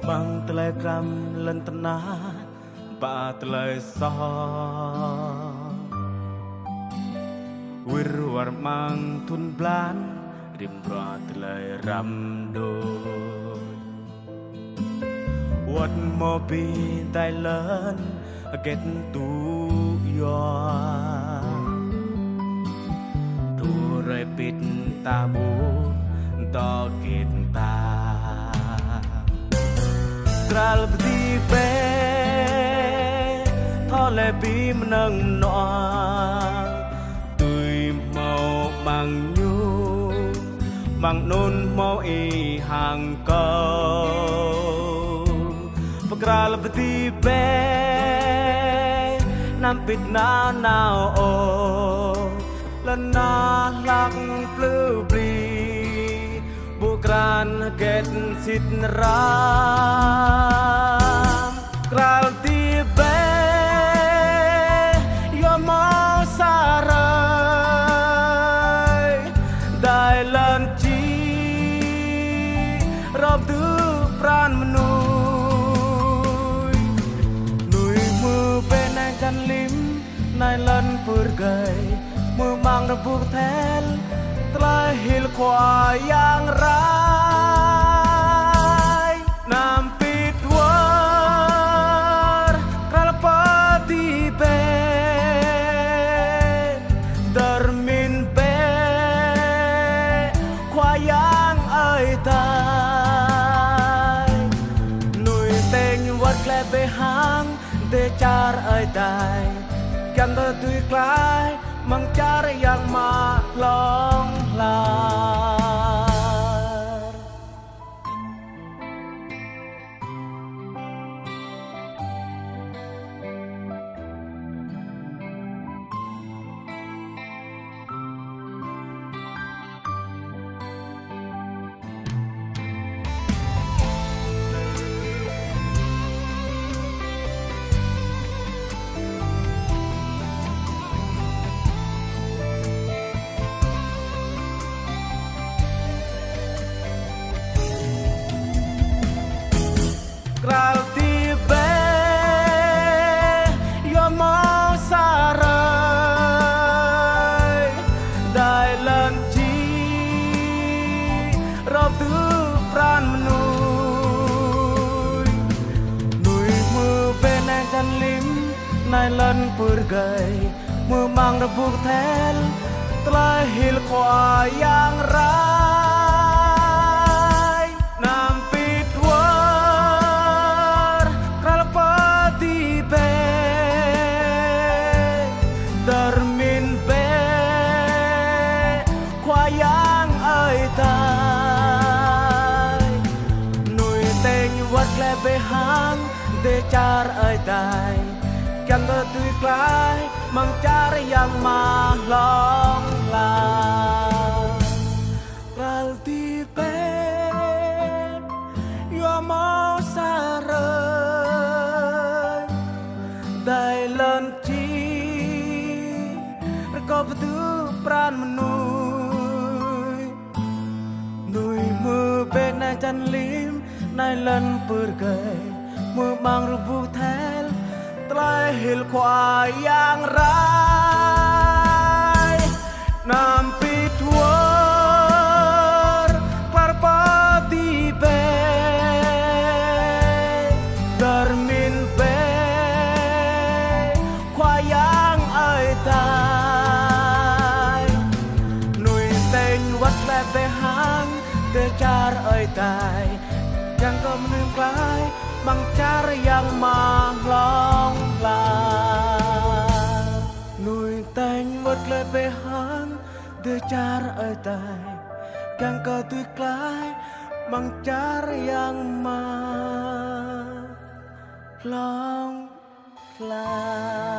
bang telai kram lentena ba telai so wirwar mang tun blan rim bra telai ram do what mo bi tai lớn get tu yo tu rai pit ta bu to kit ta kral bdi pe tho le bi mnang no tui mau mang nhu mang non mau e hang ko kral bdi pe nam pit na nào o lần na lak plu bri bukan get sit ram kral tibe yo mo sarai dai lan chi rob tu pran menui nui mu benang kan lim nai lan pur gai mu mang rebuk tel terakhir kuah yang rai nampit war kalpati be dermin be kuah yang ai tai nui teng wat klebe hang de char ai tai kan tơ tui klai mang char yang ma long lar kral tibe yo mo sarai dai lan chi rob tu pran menui nui mu benang kan lim nai lan pur gai mu mang rebuk tel terakhir kuah yang rai nampit war kalpati be dermin be kuah yang ai tai nui teng wat klebe hang de char ai tai kan tơ tui klai mang char yang ma long la kral ti pe yo mo sarai dai lan chi ko tu pran menui nui mu be na chan lim nai lan pur gai mu mang rubu thel terakhir kuah yang rai nampit war parpati be dermin be kuah yang ai tai nui teng wat lebe hang de char ai tai yang kau menimpai mang char yang ma long lar nui teng wat lebe hang de char ai tai yang kau tui klai mang char yang ma long lar